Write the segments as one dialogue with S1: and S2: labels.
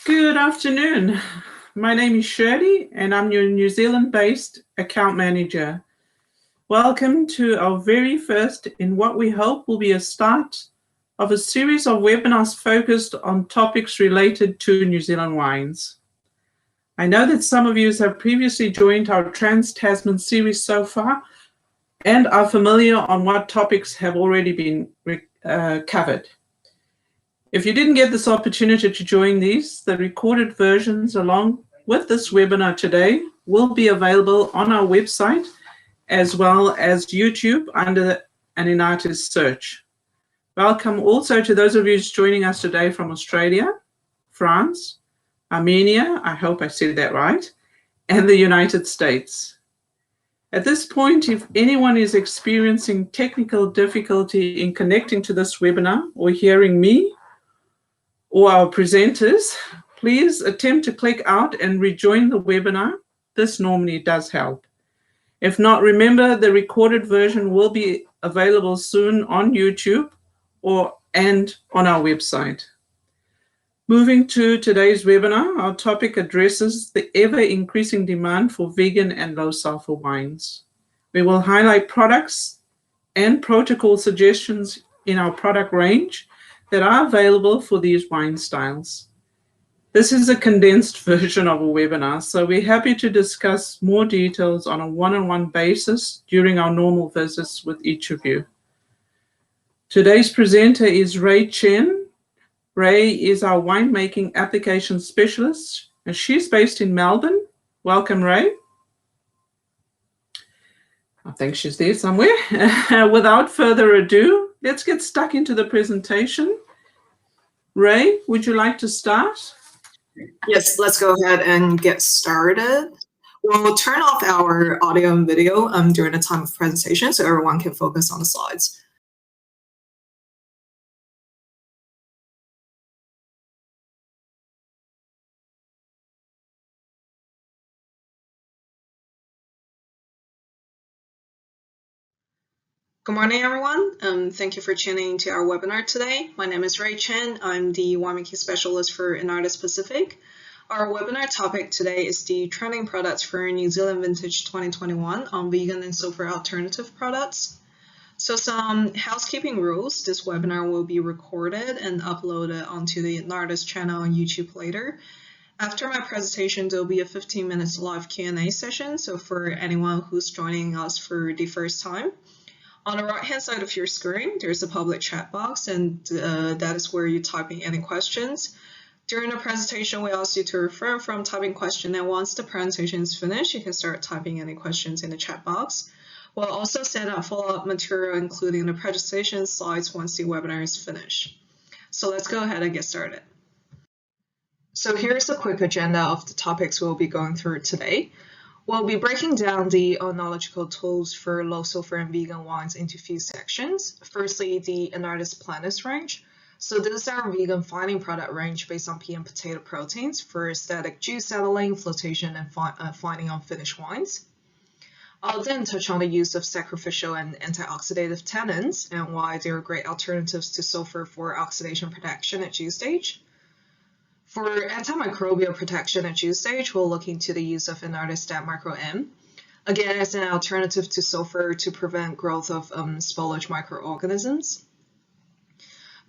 S1: Good afternoon. My name is Shirley and I'm your New Zealand-based account manager. Welcome to our very first in what we hope will be a start of a series of webinars focused on topics related to New Zealand wines. I know that some of you have previously joined our Trans-Tasman series so far and are familiar on what topics have already been covered. If you didn't get this opportunity to join these, the recorded versions along with this webinar today will be available on our website as well as YouTube under an Enartis search. Welcome also to those of you joining us today from Australia, France, Armenia, I hope I said that right, and the United States. At this point, if anyone is experiencing technical difficulty in connecting to this webinar or hearing me or our presenters, please attempt to click out and rejoin the webinar. This normally does help. If not, remember the recorded version will be available soon on YouTube and on our website. Moving to today's webinar, our topic addresses the ever-increasing demand for vegan and low-sulfur wines. We will highlight products and protocol suggestions in our product range that are available for these wine styles. This is a condensed version of a webinar, so we're happy to discuss more details on a one-on-one basis during our normal visits with each of you. Today's presenter is Ray Chen. Ray is our winemaking application specialist, and she's based in Melbourne. Welcome, Ray. I think she's there somewhere. Without further ado, let's get stuck into the presentation. Ray, would you like to start?
S2: Yes, let's go ahead and get started. We'll turn off our audio and video during the time of presentation so everyone can focus on the slides. Good morning, everyone. Thank you for tuning into our webinar today. My name is Ray Chen. I'm the winemaking specialist for Enartis Pacific. Our webinar topic today is the trending products for New Zealand Vintage 2021 on vegan and sulfur alternative products. So some housekeeping rules. This webinar will be recorded and uploaded onto the Enartis channel on YouTube later. After my presentation, there will be a 15 minutes live Q&A session. So for anyone who's joining us for the first time, on the right-hand side of your screen, there's a public chat box, and that is where you type in any questions. During the presentation, we ask you to refrain from typing questions, and once the presentation is finished, you can start typing any questions in the chat box. We'll also send out follow-up material, including the presentation slides, once the webinar is finished. So let's go ahead and get started. So here's a quick agenda of the topics we'll be going through today. We'll be breaking down the oenological tools for low sulfur and vegan wines into a few sections. Firstly, the Enartis Planus range. So this is our vegan fining product range based on pea and potato proteins for aesthetic juice settling, flotation, and fining on finished wines. I'll then touch on the use of sacrificial and antioxidative tannins and why they are great alternatives to sulfur for oxidation protection at juice stage. For antimicrobial protection at juice stage, we'll look into the use of Enartis Stat Micro M, again as an alternative to sulfur to prevent growth of spoilage microorganisms.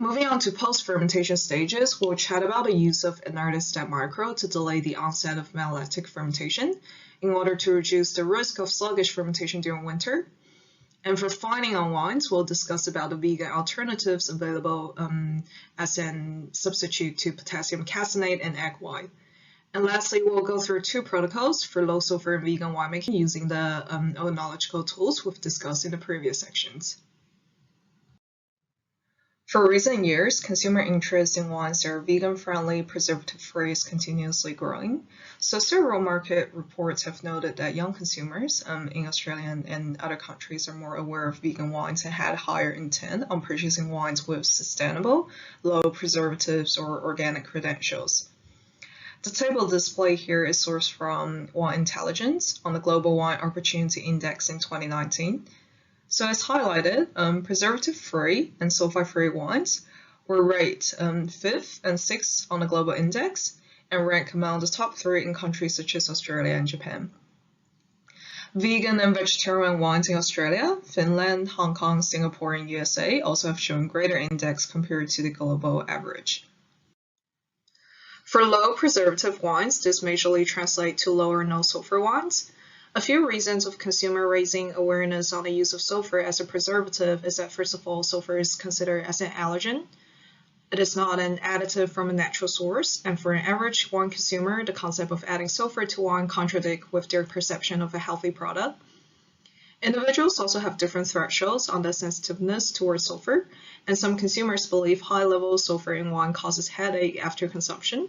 S2: Moving on to post-fermentation stages, we'll chat about the use of Enartis Stat Micro to delay the onset of malolactic fermentation in order to reduce the risk of sluggish fermentation during winter. And for fining on wines, we'll discuss about the vegan alternatives available as a substitute to potassium caseinate and egg white. And lastly, we'll go through two protocols for low sulfur and vegan winemaking using the oenological tools we've discussed in the previous sections. For recent years, consumer interest in wines that are vegan-friendly, preservative-free is continuously growing. So several market reports have noted that young consumers in Australia and other countries are more aware of vegan wines and had higher intent on purchasing wines with sustainable, low preservatives or organic credentials. The table displayed here is sourced from Wine Intelligence on the Global Wine Opportunity Index in 2019. So as highlighted, preservative-free and sulfite-free wines were ranked 5th and 6th on the global index, and rank among the top 3 in countries such as Australia and Japan. Vegan and vegetarian wines in Australia, Finland, Hong Kong, Singapore, and USA also have shown greater index compared to the global average. For low preservative wines, this majorly translates to low or no sulfur wines. A few reasons of consumer raising awareness on the use of sulfur as a preservative is that, first of all, sulfur is considered as an allergen. It is not an additive from a natural source, and for an average wine consumer, the concept of adding sulfur to wine contradicts with their perception of a healthy product. Individuals also have different thresholds on their sensitiveness towards sulfur, and some consumers believe high levels of sulfur in wine causes headache after consumption.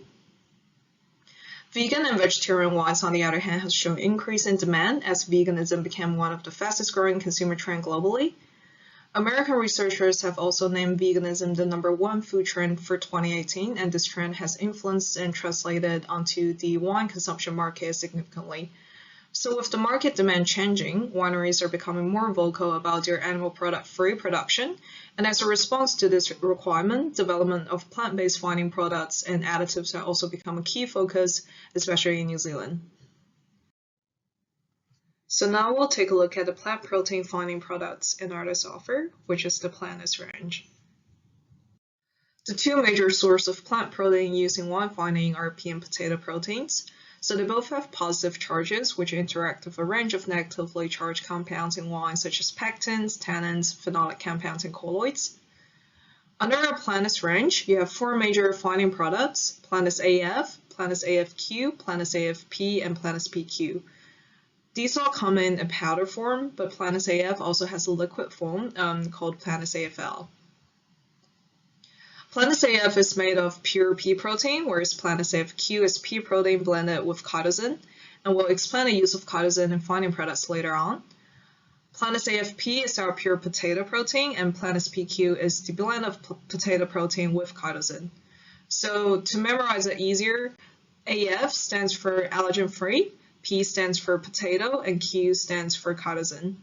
S2: Vegan and vegetarian wines, on the other hand, have shown increase in demand as veganism became one of the fastest growing consumer trends globally. American researchers have also named veganism the #1 food trend for 2018, and this trend has influenced and translated onto the wine consumption market significantly. So with the market demand changing, wineries are becoming more vocal about their animal product-free production, and as a response to this requirement, development of plant-based fining products and additives have also become a key focus, especially in New Zealand. So now we'll take a look at the plant protein fining products Enartis offer, which is the Plantis range. The 2 major sources of plant protein used in wine fining are pea and potato proteins. So they both have positive charges, which interact with a range of negatively charged compounds in wine, such as pectins, tannins, phenolic compounds, and colloids. Under our Plantis range, you have 4 major fining products: Plantis AF, Plantis AFQ, Plantis AFP, and Plantis PQ. These all come in a powder form, but Plantis AF also has a liquid form called Plantis AFL. Plantis AF is made of pure pea protein, whereas Plantis AFQ is pea protein blended with chitosan, and we'll explain the use of chitosan in fining products later on. Plantis AFP is our pure potato protein, and Plantis PQ is the blend of potato protein with chitosan. So to memorize it easier, AF stands for allergen-free, P stands for potato, and Q stands for chitosan.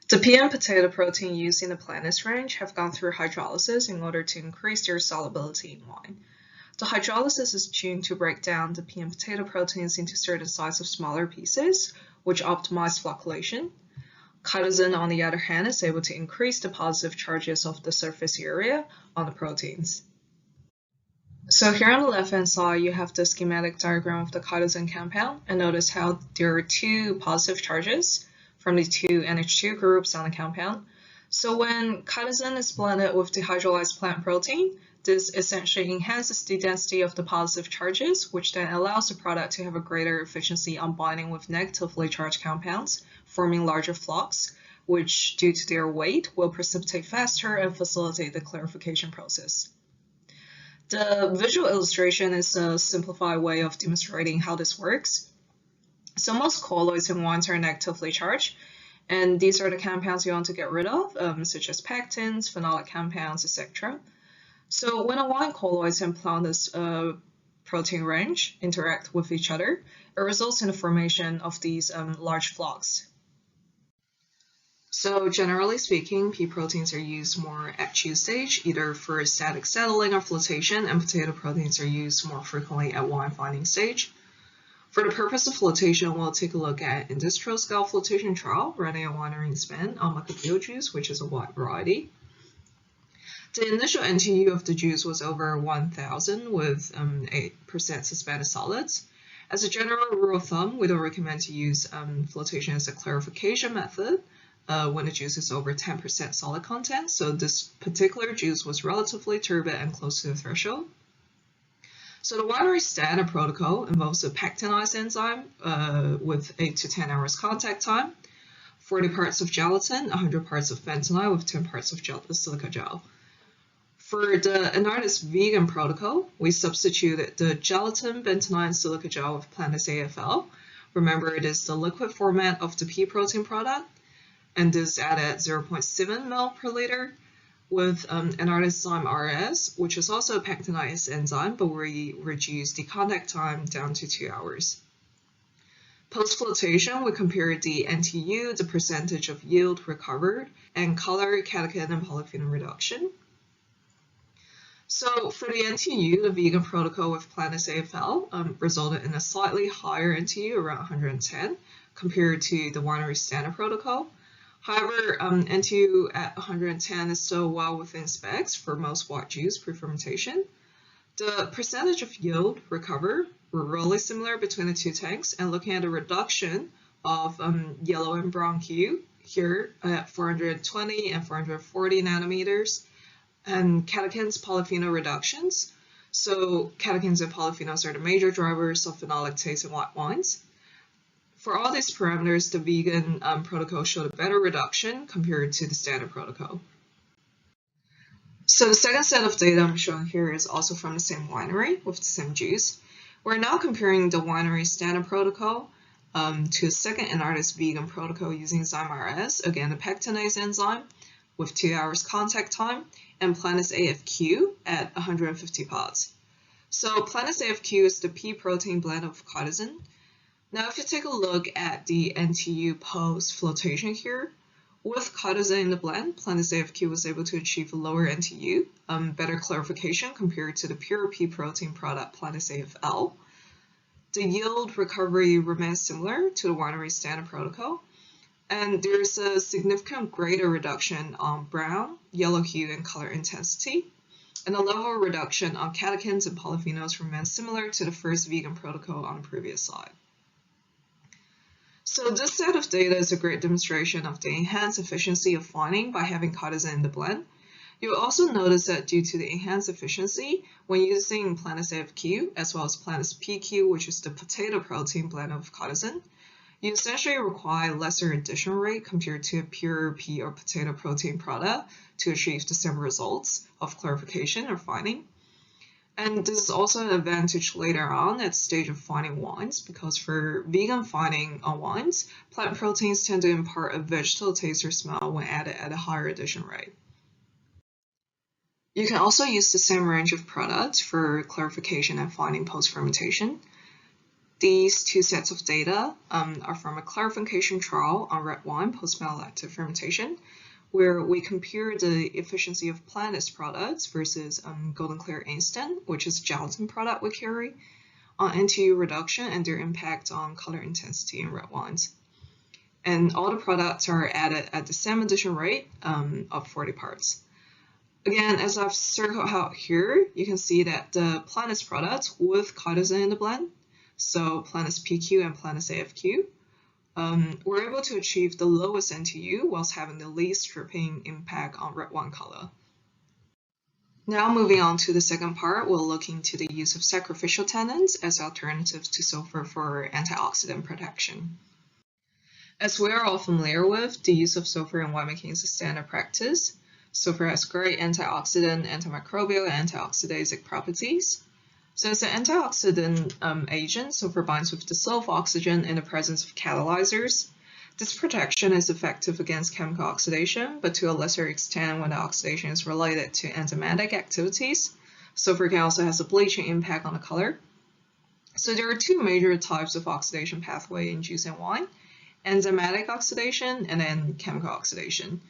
S2: The pea and potato protein used in the Plantis range have gone through hydrolysis in order to increase their solubility in wine. The hydrolysis is tuned to break down the pea and potato proteins into certain sizes of smaller pieces, which optimize flocculation. Chitosan, on the other hand, is able to increase the positive charges of the surface area on the proteins. So here on the left-hand side, you have the schematic diagram of the chitosan compound, and notice how there are 2 positive charges from the 2 NH2 groups on the compound. So when chitosan is blended with the hydrolyzed plant protein, this essentially enhances the density of the positive charges, which then allows the product to have a greater efficiency on binding with negatively charged compounds, forming larger flocks, which, due to their weight, will precipitate faster and facilitate the clarification process. The visual illustration is a simplified way of demonstrating how this works. So most colloids in wines are negatively charged, and these are the compounds you want to get rid of, such as pectins, phenolic compounds, etc. So when a wine colloids and Plantis protein range interact with each other, it results in the formation of these large flocks. So generally speaking, pea proteins are used more at chew stage, either for static settling or flotation, and potato proteins are used more frequently at wine fining stage. For the purpose of flotation, we'll take a look at industrial scale flotation trial running at winery in Spain on macadamia juice, which is a wide variety. The initial NTU of the juice was over 1,000 with 8% suspended solids. As a general rule of thumb, we don't recommend to use flotation as a clarification method when the juice is over 10% solid content, so this particular juice was relatively turbid and close to the threshold. So the winery standard protocol involves a pectinase enzyme with 8 to 10 hours contact time, 40 parts of gelatin, 100 parts of bentonite with 10 parts of silica gel. For the Enartis vegan protocol, we substituted the gelatin, bentonite, and silica gel with Plantis AFL. Remember, it is the liquid format of the pea protein product, and this added 0.7 ml per liter with Enartis enzyme RS, which is also a pectinase enzyme, but we reduced the contact time down to 2 hours. Post-flotation, we compared the NTU, the percentage of yield recovered, and color, catechin, and polyphenol reduction. So for the NTU, the vegan protocol with Planet AFL resulted in a slightly higher NTU, around 110, compared to the winery standard protocol. However, NTU at 110 is still well within specs for most white juice pre-fermentation. The percentage of yield recovered were really similar between the two tanks, and looking at the reduction of yellow and brown hue here at 420 and 440 nanometers, and catechins polyphenol reductions. So catechins and polyphenols are the major drivers of phenolic taste in white wines. For all these parameters, the vegan protocol showed a better reduction compared to the standard protocol. So the second set of data I'm showing here is also from the same winery with the same juice. We're now comparing the winery standard protocol to the second Enartis vegan protocol using Zyme-RS, again the pectinase enzyme, with 2 hours contact time, and Planet AFQ at 150 pods. So Planet AFQ is the pea protein blend of chitosan. Now if you take a look at the NTU post flotation here, with chitosan in the blend, Planet AFQ was able to achieve a lower NTU, better clarification compared to the pure pea protein product Planet AFL. The yield recovery remains similar to the winery standard protocol, and there's a significant greater reduction on brown, yellow hue, and color intensity. And the level of reduction on catechins and polyphenols remains similar to the first vegan protocol on the previous slide. So this set of data is a great demonstration of the enhanced efficiency of fining by having chitosan in the blend. You'll also notice that due to the enhanced efficiency, when using Planet AFQ as well as Planet PQ, which is the potato protein blend of chitosan, you essentially require lesser addition rate compared to a pure pea or potato protein product to achieve the same results of clarification or fining. And this is also an advantage later on at the stage of fining wines, because for vegan fining on wines, plant proteins tend to impart a vegetal taste or smell when added at a higher addition rate. You can also use the same range of products for clarification and fining post-fermentation. These two sets of data are from a clarification trial on red wine post-malolactic fermentation, where we compare the efficiency of Planet's products versus Golden Clear Instant, which is a gelatin product we carry, on NTU reduction and their impact on color intensity in red wines. And all the products are added at the same addition rate of 40 parts. Again, as I've circled out here, you can see that the Planet's products with chitosan in the blend, so Planet PQ and Planet AFQ, were able to achieve the lowest NTU whilst having the least stripping impact on red wine color. Now moving on to the second part, we'll look into the use of sacrificial tannins as alternatives to sulfur for antioxidant protection. As we are all familiar with, the use of sulfur in winemaking is a standard practice. Sulfur has great antioxidant, antimicrobial, and antioxidasic properties. So as an antioxidant agent, sulfur binds with dissolved oxygen in the presence of catalyzers. This protection is effective against chemical oxidation, but to a lesser extent when the oxidation is related to enzymatic activities. Sulfur can also have a bleaching impact on the color. So there are two major types of oxidation pathway in juice and wine: enzymatic oxidation and then chemical oxidation.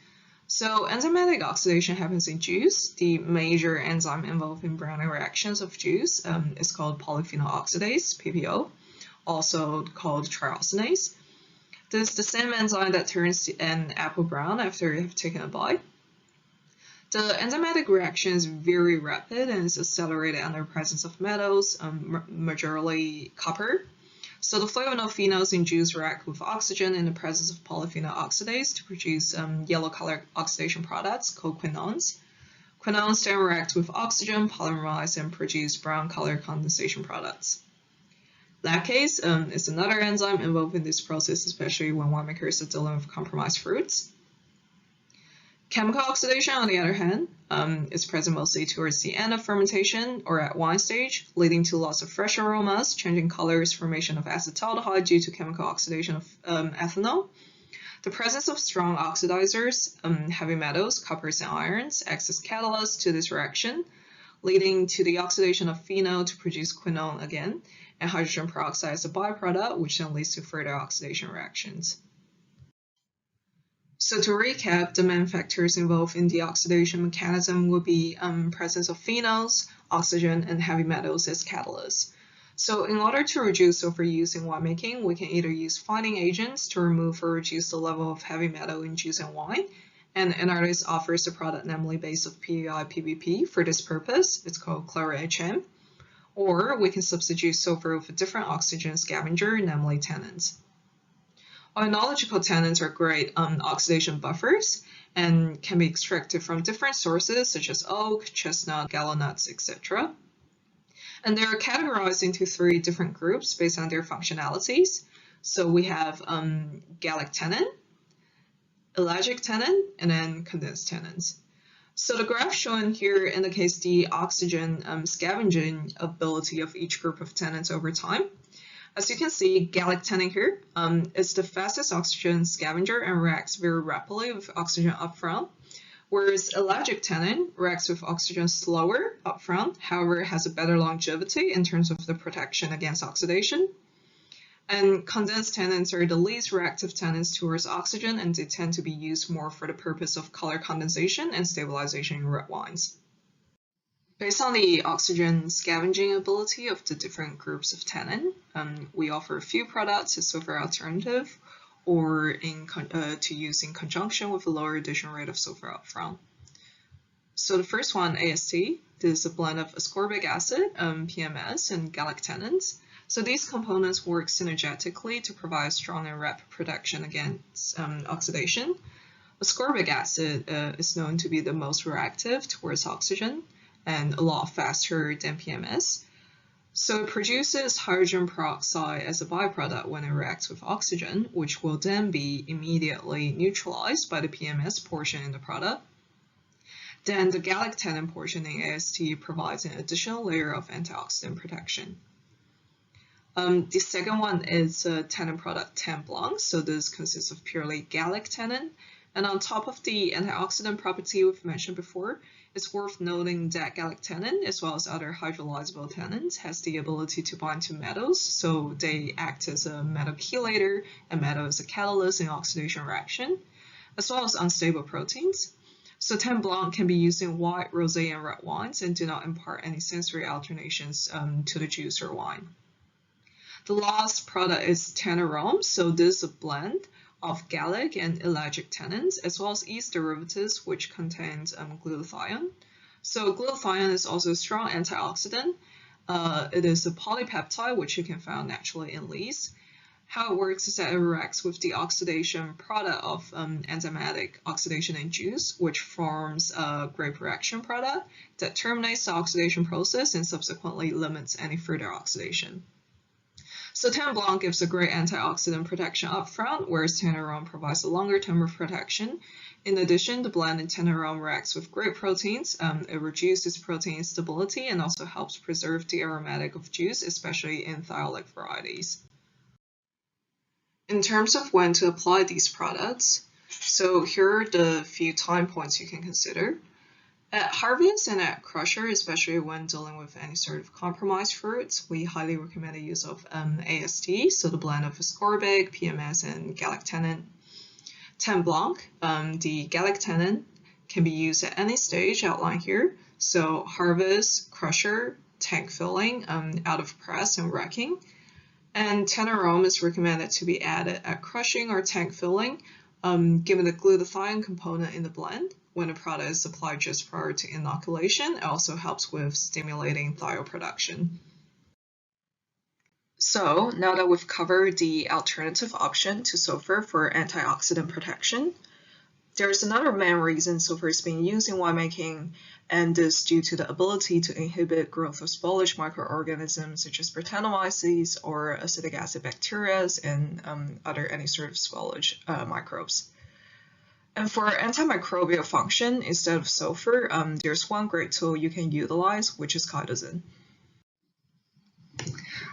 S2: So enzymatic oxidation happens in juice. The major enzyme involved in browning reactions of juice is called polyphenol oxidase, PPO, also called triosinase. This is the same enzyme that turns an apple brown after you have taken a bite. The enzymatic reaction is very rapid and is accelerated under the presence of metals, majorly copper. So the flavonophenols in juice react with oxygen in the presence of polyphenol oxidase to produce yellow color oxidation products called quinones. Quinones then react with oxygen, polymerize, and produce brown color condensation products. Lactase is another enzyme involved in this process, especially when winemakers are dealing with compromised fruits. Chemical oxidation, on the other hand, is present mostly towards the end of fermentation or at wine stage, leading to loss of fresh aromas, changing colors, formation of acetaldehyde due to chemical oxidation of ethanol. The presence of strong oxidizers, heavy metals, coppers, and irons, acts as catalysts to this reaction, leading to the oxidation of phenol to produce quinone again, and hydrogen peroxide as a byproduct, which then leads to further oxidation reactions. So to recap, the main factors involved in the oxidation mechanism would be presence of phenols, oxygen, and heavy metals as catalysts. So in order to reduce sulfur use in winemaking, we can either use fining agents to remove or reduce the level of heavy metal in juice and wine. And Enartis offers a product namely based of PEI PBP for this purpose. It's called ClaraHM. Or we can substitute sulfur with a different oxygen scavenger, namely tannins. Oenological tannins are great oxidation buffers and can be extracted from different sources such as oak, chestnut, gallows nuts, etc. And they are categorized into 3 different groups based on their functionalities. So we have gallic tannin, ellagic tannin, and then condensed tannins. So the graph shown here indicates the oxygen scavenging ability of each group of tannins over time. As you can see, gallic tannin here is the fastest oxygen scavenger and reacts very rapidly with oxygen upfront, whereas ellagic tannin reacts with oxygen slower upfront, however it has a better longevity in terms of the protection against oxidation. And condensed tannins are the least reactive tannins towards oxygen, and they tend to be used more for the purpose of color condensation and stabilization in red wines. Based on the oxygen scavenging ability of the different groups of tannin, we offer a few products as sulfur alternative or to use in conjunction with a lower addition rate of sulfur upfront. So the first one, AST, this is a blend of ascorbic acid, PMS, and gallic tannins. So these components work synergetically to provide strong and rapid protection against oxidation. Ascorbic acid is known to be the most reactive towards oxygen and a lot faster than PMS. So it produces hydrogen peroxide as a byproduct when it reacts with oxygen, which will then be immediately neutralized by the PMS portion in the product. Then the gallic tannin portion in AST provides an additional layer of antioxidant protection. The second one is a tannin product Tannin Blanc. So this consists of purely gallic tannin. And on top of the antioxidant property we've mentioned before, it's worth noting that gallic tannin, as well as other hydrolyzable tannins, has the ability to bind to metals, so they act as a metal chelator and metal as a catalyst in oxidation reaction, as well as unstable proteins. So Tannin Blanc can be used in white, rosé, and red wines and do not impart any sensory alternations to the juice or wine. The last product is Tannin. So this is a blend of gallic and ellagic tannins, as well as yeast derivatives, which contains glutathione. So glutathione is also a strong antioxidant. It is a polypeptide, which you can find naturally in leaves. How it works is that it reacts with the oxidation product of enzymatic oxidation in juice, which forms a grape reaction product that terminates the oxidation process and subsequently limits any further oxidation. So Tannin Blanc gives a great antioxidant protection up front, whereas Tannin provides a longer term of protection. In addition, the blend in Tannin reacts with grape proteins. It reduces protein instability and also helps preserve the aromatic of juice, especially in thiolic varieties. In terms of when to apply these products, so here are the few time points you can consider. At harvest and at crusher, especially when dealing with any sort of compromised fruits, we highly recommend the use of AST, so the blend of ascorbic, PMS, and gallic tannin. Tannin Blanc, the gallic tannin, can be used at any stage outlined here, so harvest, crusher, tank filling, out of press, and racking. And Tannin is recommended to be added at crushing or tank filling, given the glutathione component in the blend. When a product is applied just prior to inoculation, it also helps with stimulating thiol production. So now that we've covered the alternative option to sulfur for antioxidant protection, there's another main reason sulfur is being used in winemaking, and this due to the ability to inhibit growth of spoilage microorganisms such as Brettanomyces or acetic acid bacteria and other any sort of spoilage microbes. And for antimicrobial function, instead of sulfur, there's one great tool you can utilize, which is chitosan.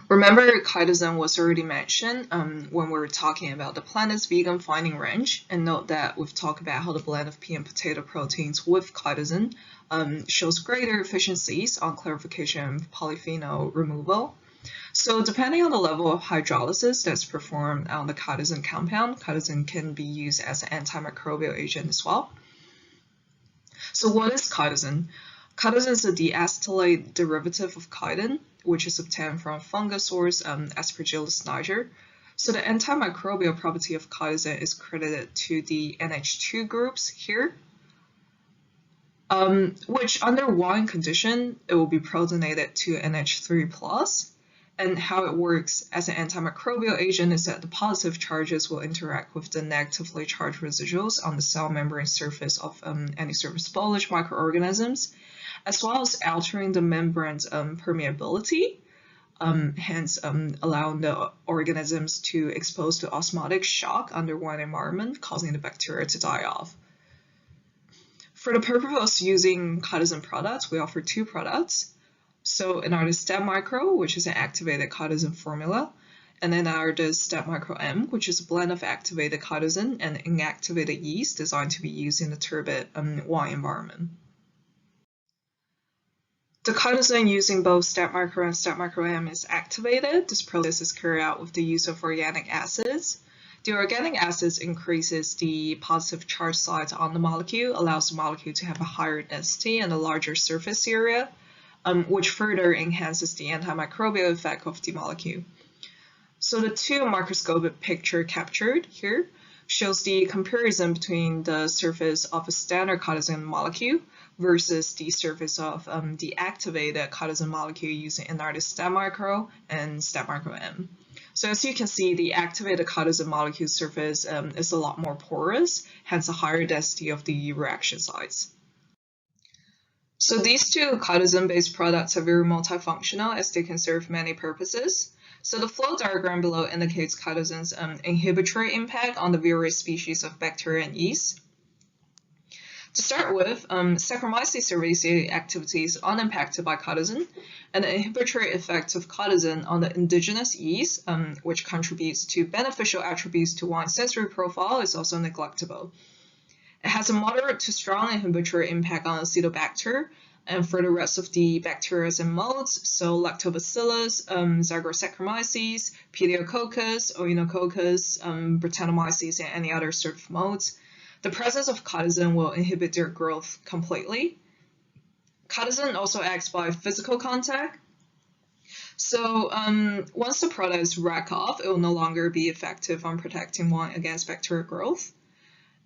S2: Remember, chitosan was already mentioned when we were talking about the Planet's vegan fining range, and note that we've talked about how the blend of pea and potato proteins with chitosan shows greater efficiencies on clarification and polyphenol removal. So depending on the level of hydrolysis that's performed on the chitosan compound, chitosan can be used as an antimicrobial agent as well. So what is chitosan? Chitosan is a deacetylate derivative of chitin, which is obtained from fungus source Aspergillus niger. So the antimicrobial property of chitosan is credited to the NH2 groups here, which under wine condition, it will be protonated to NH3+. And how it works as an antimicrobial agent is that the positive charges will interact with the negatively charged residuals on the cell membrane surface of any surface foliage microorganisms, as well as altering the membrane's permeability, hence allowing the organisms to expose to osmotic shock under wine environment, causing the bacteria to die off. For the purpose of using chitosan products, we offer two products. So Enartis Step Micro, which is an activated chitosan formula, and then Enartis Step Micro M, which is a blend of activated chitosan and inactivated yeast designed to be used in the turbid wine environment. The chitosan using both Step Micro and Step Micro M is activated. This process is carried out with the use of organic acids. The organic acids increases the positive charge size on the molecule, allows the molecule to have a higher density and a larger surface area, which further enhances the antimicrobial effect of the molecule. So the two microscopic picture captured here shows the comparison between the surface of a standard chitosan molecule versus the surface of the activated chitosan molecule using Enartis Step Micro and Step Micro M. So as you can see, the activated chitosan molecule surface is a lot more porous, hence a higher density of the reaction sites. So these two chitosan-based products are very multifunctional as they can serve many purposes. So the flow diagram below indicates chitosan's inhibitory impact on the various species of bacteria and yeast. To start with, Saccharomyces cerevisiae activity is unimpacted by chitosan, and the inhibitory effect of chitosan on the indigenous yeast, which contributes to beneficial attributes to wine sensory profile, is also neglectable. It has a moderate to strong inhibitory impact on Acetobacter, and for the rest of the bacteria and modes, so Lactobacillus, Zygosaccharomyces, Pediococcus, oenological, Brettanomyces, and any other sort of modes, the presence of chitosan will inhibit their growth completely. Chitosan also acts by physical contact. So once the product is racked off, it will no longer be effective on protecting wine against bacterial growth.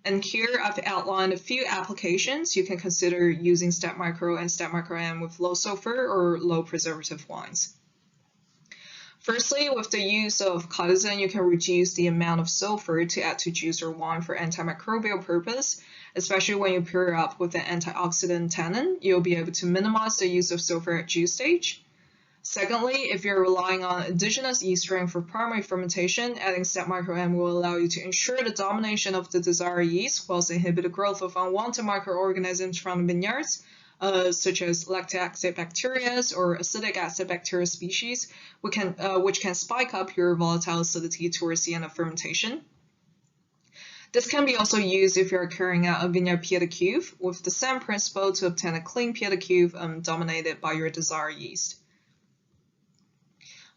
S2: And here I've outlined a few applications you can consider using Step Micro and Step Micro M with low sulfur or low preservative wines. Firstly, with the use of chitosan, you can reduce the amount of sulfur to add to juice or wine for antimicrobial purpose, especially when you pair it up with an antioxidant tannin. You'll be able to minimize the use of sulfur at juice stage. Secondly, if you're relying on indigenous yeast strain for primary fermentation, adding Step Micro M will allow you to ensure the domination of the desired yeast whilst inhibit the growth of unwanted microorganisms from the vineyards, such as lactic acid bacteria or acetic acid bacteria species, which can spike up your volatile acidity towards the end of fermentation. This can be also used if you're carrying out a vineyard pied de cuve with the same principle to obtain a clean pied de cuve dominated by your desired yeast.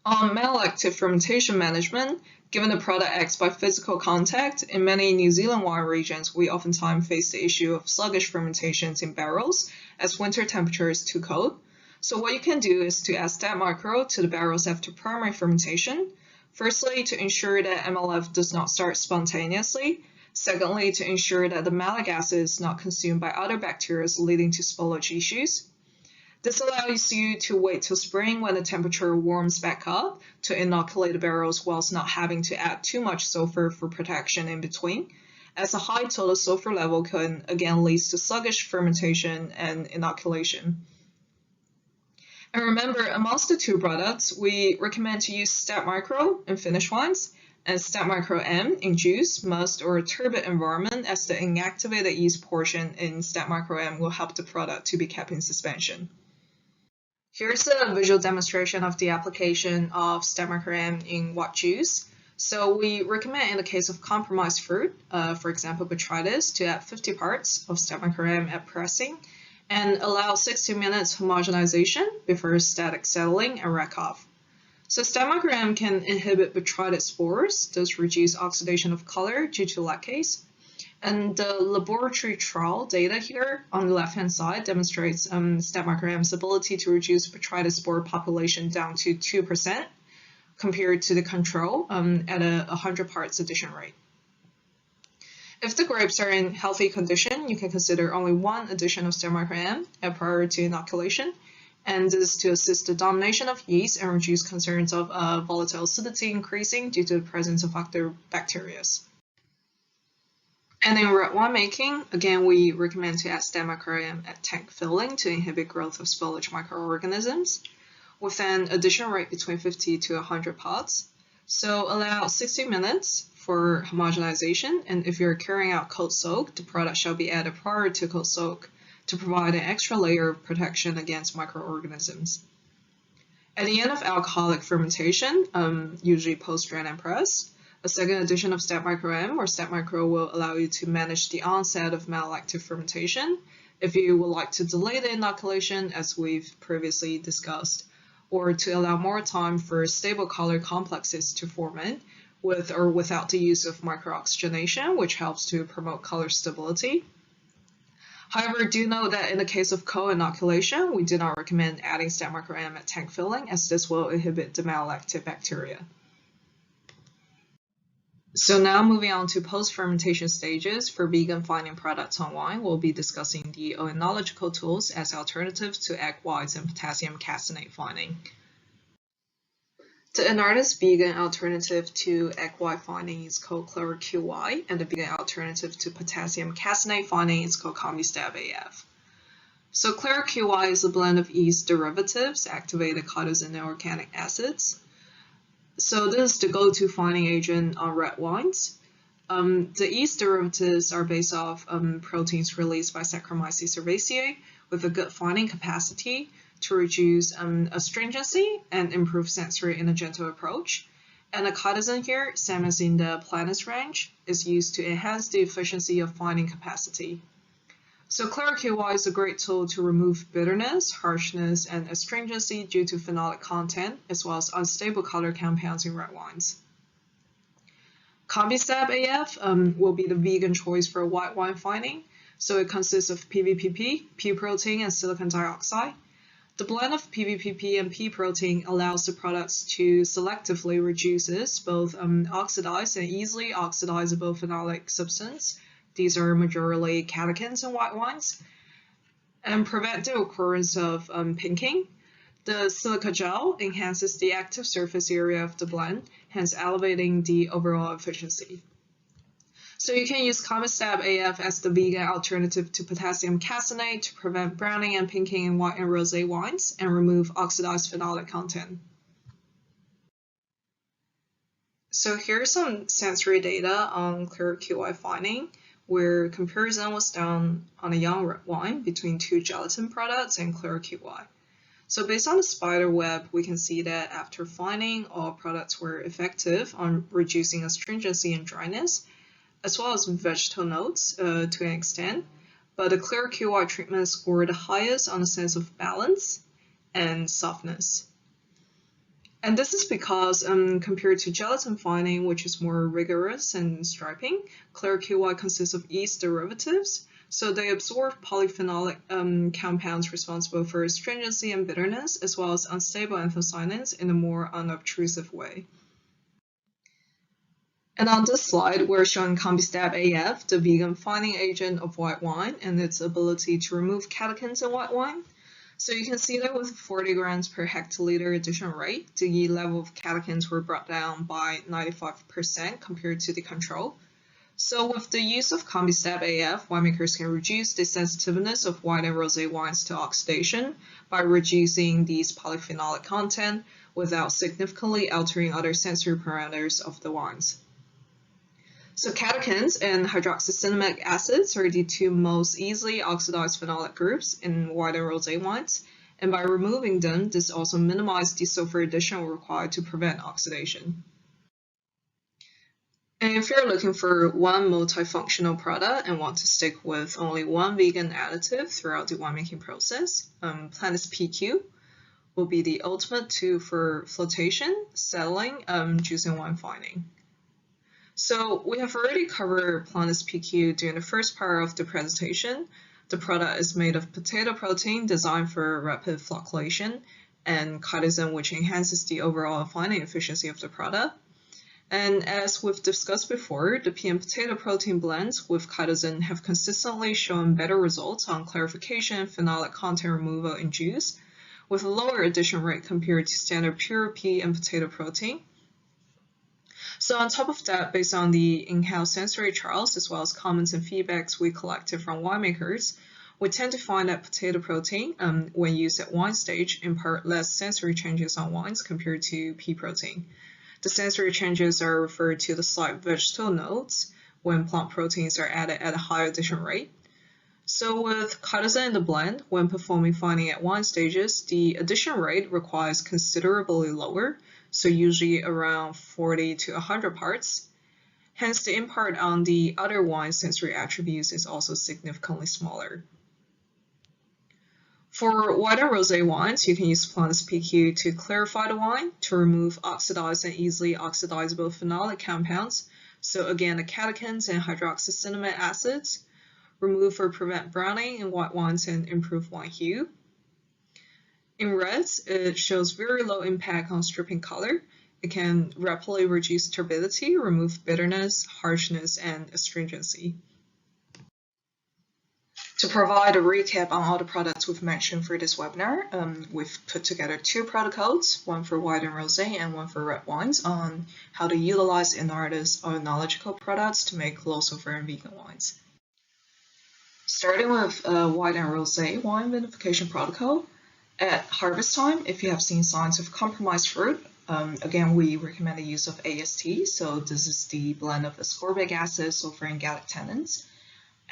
S2: On malolactic fermentation management, given the product acts by physical contact, in many New Zealand wine regions, we oftentimes face the issue of sluggish fermentations in barrels as winter temperature is too cold. So what you can do is to add Step Micro to the barrels after primary fermentation. Firstly, to ensure that MLF does not start spontaneously. Secondly, to ensure that the malic acid is not consumed by other bacteria leading to spoilage issues. This allows you to wait till spring when the temperature warms back up to inoculate the barrels whilst not having to add too much sulfur for protection in between, as a high total sulfur level can again lead to sluggish fermentation and inoculation. And remember, amongst the two products, we recommend to use Step Micro in finished wines and Step Micro M in juice, must, or turbid environment, as the inactivated yeast portion in Step Micro M will help the product to be kept in suspension. Here's a visual demonstration of the application of Step Micro M in wort juice. So we recommend in the case of compromised fruit, for example botrytis, to add 50 parts of Step Micro M at pressing and allow 60 minutes homogenization before static settling and rack off. So STAT-micro-M can inhibit botrytis spores, thus reduce oxidation of color due to lactase. And the laboratory trial data here on the left-hand side demonstrates STAT-micro-M's ability to reduce botrytis spore population down to 2% compared to the control at a 100 parts addition rate. If the grapes are in healthy condition, you can consider only one addition of STAT-micro-M prior to inoculation, and this is to assist the domination of yeast and reduce concerns of volatile acidity increasing due to the presence of other bacteria. And in red wine making, again, we recommend to add STAT-micro-M at tank filling to inhibit growth of spoilage microorganisms with an addition rate between 50 to 100 parts. So allow 60 minutes for homogenization, and if you're carrying out cold soak, the product shall be added prior to cold soak to provide an extra layer of protection against microorganisms. At the end of alcoholic fermentation, usually post-strain and press, a second addition of STAT-micro-M or STAT-micro will allow you to manage the onset of malolactic fermentation if you would like to delay the inoculation, as we've previously discussed, or to allow more time for stable color complexes to form with or without the use of microoxygenation, which helps to promote color stability. However, do note that in the case of co-inoculation, we do not recommend adding STAT-micro-M at tank filling, as this will inhibit the malolactic bacteria. So now moving on to post-fermentation stages for vegan fining products on wine, we'll be discussing the oenological tools as alternatives to egg whites and potassium caseinate fining. The Enartis vegan alternative to egg white fining is called ClearQY, and the vegan alternative to potassium caseinate fining is called CombiStab AF. So ClearQY is a blend of yeast derivatives, activated chitosan and organic acids. So this is the go-to fining agent on red wines. The yeast derivatives are based off proteins released by Saccharomyces cerevisiae with a good fining capacity to reduce astringency and improve sensory in a gentle approach. And the chitosan here, same as in the Planus range, is used to enhance the efficiency of fining capacity. So ClearQY is a great tool to remove bitterness, harshness, and astringency due to phenolic content, as well as unstable color compounds in red wines. CombiStab AF will be the vegan choice for white wine fining. So it consists of PVPP, pea protein, and silicon dioxide. The blend of PVPP and pea protein allows the products to selectively reduce both oxidized and easily oxidizable phenolic substance. These are majorly catechins in white wines, and prevent the occurrence of pinking. The silica gel enhances the active surface area of the blend, hence elevating the overall efficiency. So you can use CombiStab AF as the vegan alternative to potassium caseinate to prevent browning and pinking in white and rosé wines and remove oxidized phenolic content. So here's some sensory data on ClearQY fining, where comparison was done on a young red wine between two gelatin products and ClearQY. So based on the spider web, we can see that after fining, all products were effective on reducing astringency and dryness, as well as vegetal notes to an extent, but the ClearQY treatment scored the highest on the sense of balance and softness. And this is because compared to gelatin fining, which is more rigorous and striping, ClearQY consists of yeast derivatives, so they absorb polyphenolic compounds responsible for astringency and bitterness, as well as unstable anthocyanins in a more unobtrusive way. And on this slide, we're showing CombiStab AF, the vegan fining agent of white wine, and its ability to remove catechins in white wine. So you can see that with 40 grams per hectoliter addition rate, the level of catechins were brought down by 95% compared to the control. So with the use of CombiStab AF, winemakers can reduce the sensitiveness of white and rosé wines to oxidation by reducing these polyphenolic content without significantly altering other sensory parameters of the wines. So catechins and hydroxycinnamic acids are the two most easily oxidized phenolic groups in white and rosé wines, and by removing them, this also minimizes the sulfur addition required to prevent oxidation. And if you're looking for one multifunctional product and want to stick with only one vegan additive throughout the winemaking process, Planus PQ will be the ultimate tool for flotation, settling, juice and wine finding. So we have already covered Planus PQ during the first part of the presentation. The product is made of potato protein designed for rapid flocculation and chitosan, which enhances the overall finding efficiency of the product. And as we've discussed before, the pea and potato protein blends with chitosan have consistently shown better results on clarification, phenolic content removal in juice, with a lower addition rate compared to standard pure pea and potato protein. So on top of that, based on the in-house sensory trials as well as comments and feedbacks we collected from winemakers, we tend to find that potato protein, when used at wine stage, impart less sensory changes on wines compared to pea protein. The sensory changes are referred to the slight vegetal notes when plant proteins are added at a high addition rate. So with chitosan in the blend, when performing finding at wine stages, the addition rate requires considerably lower, so usually around 40 to 100 parts. Hence, the impact on the other wine sensory attributes is also significantly smaller. For white and rosé wines, you can use Planus PQ to clarify the wine, to remove oxidized and easily oxidizable phenolic compounds, so again the catechins and hydroxycinnamate acids, remove or prevent browning in white wines and improve wine hue. In reds, it shows very low impact on stripping color. It can rapidly reduce turbidity, remove bitterness, harshness, and astringency. To provide a recap on all the products we've mentioned for this webinar, we've put together two protocols, one for white and rosé and one for red wines, on how to utilize Enartis oenological products to make low-sulfur and vegan wines. Starting with white and rosé wine vinification protocol, at harvest time, if you have seen signs of compromised fruit, again, we recommend the use of AST, so this is the blend of ascorbic acid, sulfur, and gallic tannins,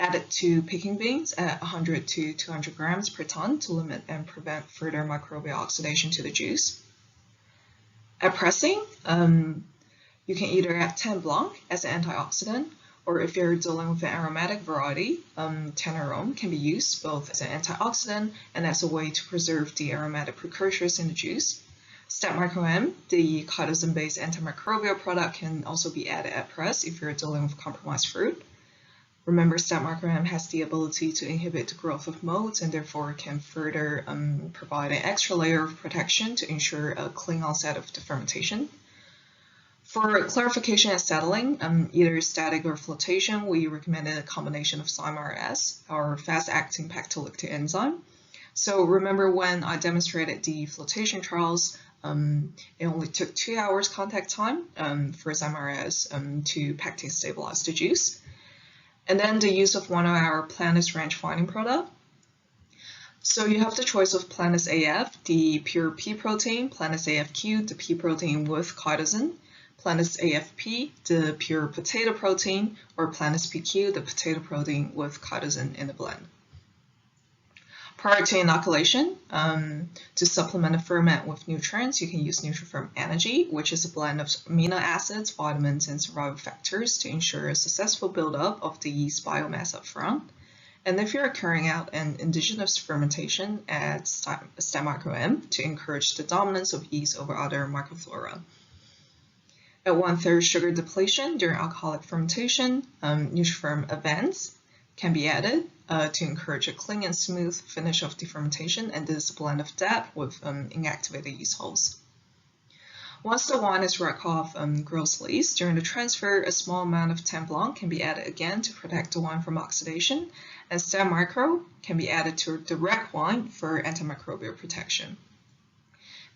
S2: added to picking beans at 100 to 200 grams per ton to limit and prevent further microbial oxidation to the juice. At pressing, you can either add Tan Blanc as an antioxidant, or if you're dealing with an aromatic variety, Tannerome can be used both as an antioxidant and as a way to preserve the aromatic precursors in the juice. Stat Micro M, the chitosan-based antimicrobial product, can also be added at press if you're dealing with compromised fruit. Remember, Stat Micro M has the ability to inhibit the growth of molds and therefore can further provide an extra layer of protection to ensure a clean onset of the fermentation. For clarification and settling, either static or flotation, we recommended a combination of Zyme-RS, our fast-acting pactolytic enzyme. So remember when I demonstrated the flotation trials, it only took 2 hours contact time for Zyme-RS to pactane stabilize the juice. And then the use of 1 hour Planus range finding product. So you have the choice of Planus AF, the pure pea protein, Planus AFQ, the pea protein with chitosan, Planus AFP, the pure potato protein, or Planus PQ, the potato protein with chitosan in the blend. Prior to inoculation, to supplement a ferment with nutrients, you can use Nutriferm Energy, which is a blend of amino acids, vitamins, and survival factors to ensure a successful buildup of the yeast biomass up front. And if you're carrying out an indigenous fermentation, add Stat Micro M to encourage the dominance of yeast over other microflora. At 1/3 sugar depletion during alcoholic fermentation, Nutriferm Advance can be added to encourage a clean and smooth finish of the fermentation, and this is a blend of DAP with inactivated yeast holes. Once the wine is racked off gross lees, during the transfer, a small amount of Tan Blanc can be added again to protect the wine from oxidation, and Stat Micro can be added to the rack wine for antimicrobial protection.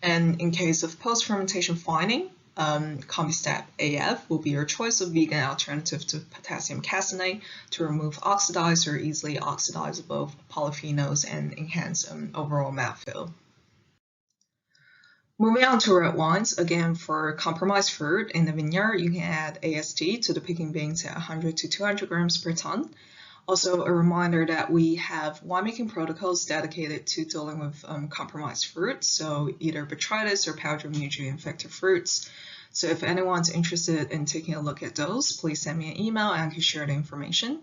S2: And in case of post-fermentation finding, Combistat AF will be your choice of vegan alternative to potassium caseinate to remove oxidized or easily oxidizable polyphenols and enhance overall mouthfeel. Moving on to red wines, again for compromised fruit in the vineyard, you can add AST to the picking beans at 100 to 200 grams per ton. Also, a reminder that we have winemaking protocols dedicated to dealing with compromised fruits, so either botrytis or powdered mildew infected fruits. So if anyone's interested in taking a look at those, please send me an email and I can share the information.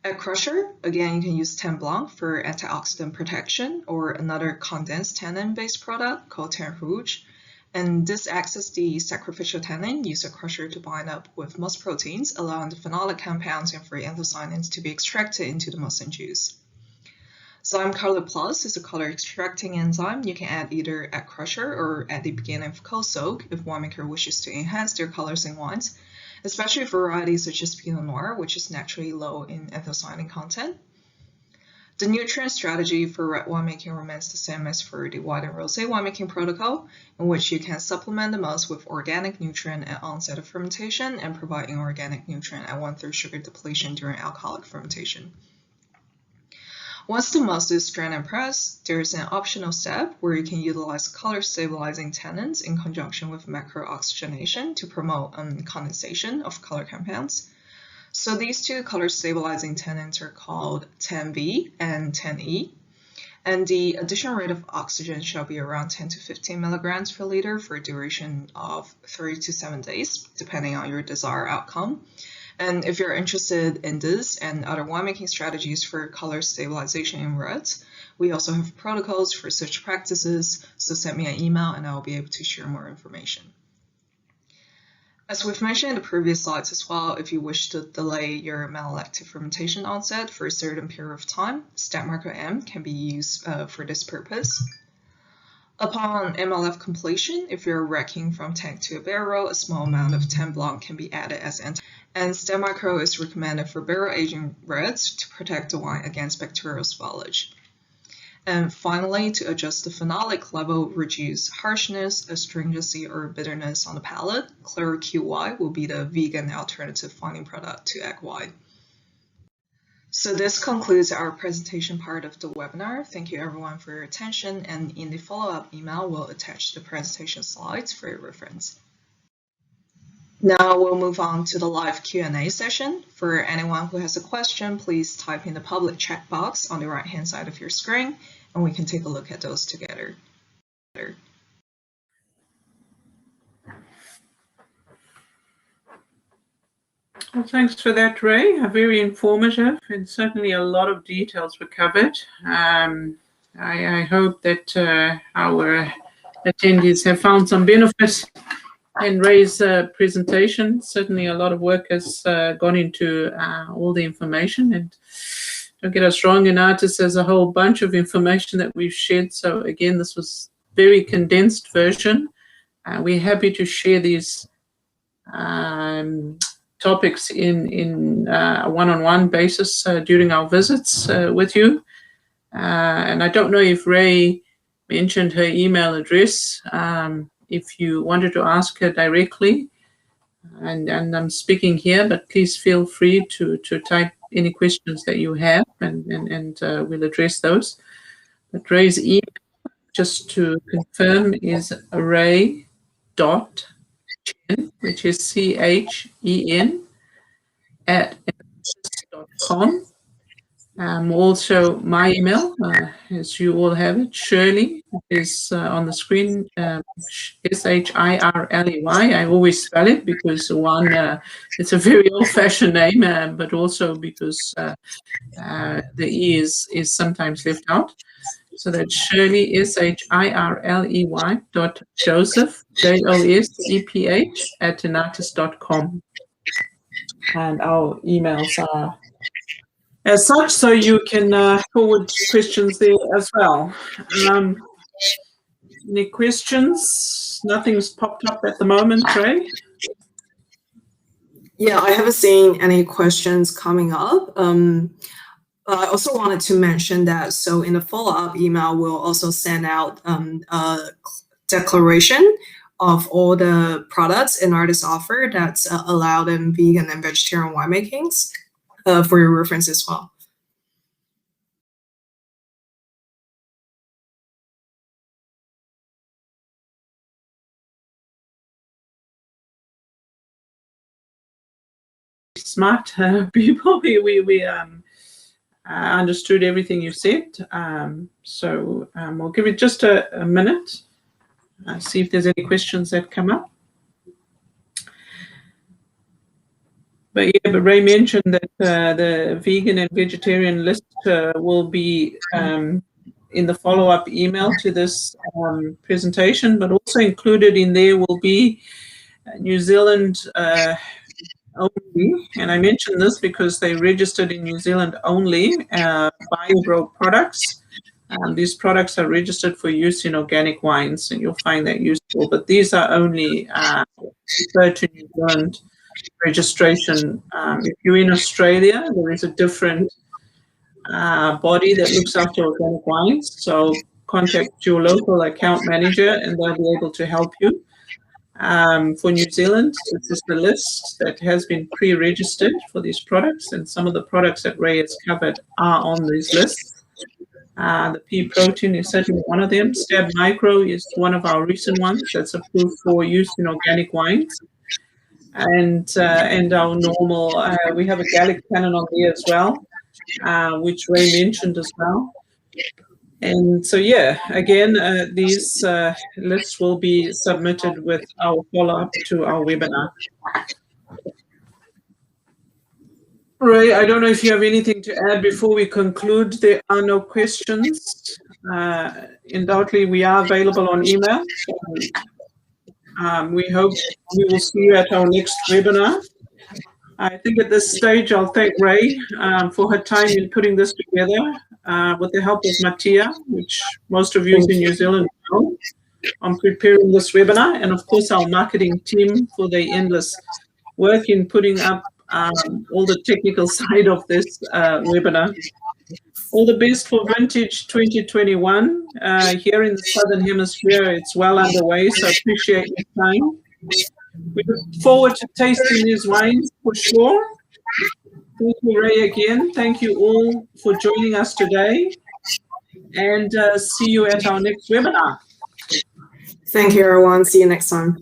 S2: At crusher, again, you can use Tannin Blanc for antioxidant protection or another condensed tannin-based product called Tannin Rouge. And this acts as the sacrificial tannin used at crusher to bind up with must proteins, allowing the phenolic compounds and free anthocyanins to be extracted into the must and juice. Zyme Color Plus is a color extracting enzyme you can add either at crusher or at the beginning of cold soak if winemaker wishes to enhance their colors in wines, especially for varieties such as Pinot Noir, which is naturally low in anthocyanin content. The nutrient strategy for red winemaking remains the same as for the white and rosé winemaking protocol, in which you can supplement the must with organic nutrient at onset of fermentation and provide inorganic nutrient at 1/3 sugar depletion during alcoholic fermentation. Once the must is strained and pressed, there is an optional step where you can utilize color-stabilizing tannins in conjunction with macro-oxygenation to promote condensation of color compounds. So these two color-stabilizing tannins are called TAN-V and TAN-E, and the addition rate of oxygen shall be around 10 to 15 milligrams per liter for a duration of 3 to 7 days, depending on your desired outcome. And if you're interested in this and other winemaking strategies for color stabilization in reds, we also have protocols for such practices, so send me an email and I will be able to share more information. As we've mentioned in the previous slides as well, if you wish to delay your malolactic fermentation onset for a certain period of time, step marker M can be used for this purpose. Upon MLF completion, if you're racking from tank to a barrel, a small amount of Tannin Blanc can be added as and stem micro is recommended for barrel aging reds to protect the wine against bacterial spoilage. And finally, to adjust the phenolic level, reduce harshness, astringency, or bitterness on the palate, clear QY will be the vegan alternative finding product to egg white. So this concludes our presentation part of the webinar. Thank you everyone for your attention, and in the follow-up email, we'll attach the presentation slides for your reference. Now we'll move on to the live Q&A session. For anyone who has a question, please type in the public chat box on the right-hand side of your screen, and we can take a look at those together.
S1: Well, thanks for that, Ray. Very informative, and certainly a lot of details were covered. I hope that our attendees have found some benefit in Ray's presentation. Certainly a lot of work has gone into all the information, and don't get us wrong, Enartis has a whole bunch of information that we've shared. So again, this was very condensed version. We're happy to share these topics in a one-on-one basis during our visits with you. And I don't know if Ray mentioned her email address. If you wanted to ask her directly, and I'm speaking here, but please feel free to type any questions that you have, and we'll address those. But Ray's email, just to confirm, is ray.chen, which is CHEN @enartis.com. Also, my email, as you all have it, Shirley, is on the screen, Shirley. I always spell it because one, it's a very old-fashioned name, but also because the E is sometimes left out. So that's Shirley, SHIRLEY.Joseph, JOSEPH, @enartis.com. And our emails are as such, so you can forward questions there as well. Any questions? Nothing's popped up at the moment, Ray?
S2: Yeah, I haven't seen any questions coming up. I also wanted to mention that, so in the follow-up email, we'll also send out a declaration of all the products Enartis offer that's allowed in vegan and vegetarian winemakings for your reference as well.
S1: Smart people. We understood everything you said. So we'll give it just a minute. See if there's any questions that come up. But Ray mentioned that the vegan and vegetarian list will be in the follow-up email to this presentation, but also included in there will be New Zealand only, and I mention this because they registered in New Zealand only, bio products. These products are registered for use in organic wines, and you'll find that useful. But these are only referred to New Zealand registration. If you're in Australia, there is a different body that looks after organic wines. So contact your local account manager, and they'll be able to help you. For New Zealand, this is the list that has been pre-registered for these products, and some of the products that Ray has covered are on these lists. The pea protein is certainly one of them. Stab Micro is one of our recent ones that's approved for use in organic wines. And our normal, we have a Gallic cannon on there as well, which Ray mentioned as well. And so, yeah, again, these lists will be submitted with our follow-up to our webinar. Ray, I don't know if you have anything to add before we conclude. There are no questions. Undoubtedly, we are available on email. We hope we will see you at our next webinar. I think at this stage, I'll thank Ray for her time in putting this together with the help of Mattia, which most of you in New Zealand know, on preparing this webinar, and of course our marketing team for their endless work in putting up all the technical side of this webinar. All the best for Vintage 2021. Here in the Southern Hemisphere, it's well underway, so I appreciate your time. We look forward to tasting these wines for sure. Thank you, Ray, again. Thank you all for joining us today, and see you at our next webinar.
S2: Thank you, everyone. See you next time.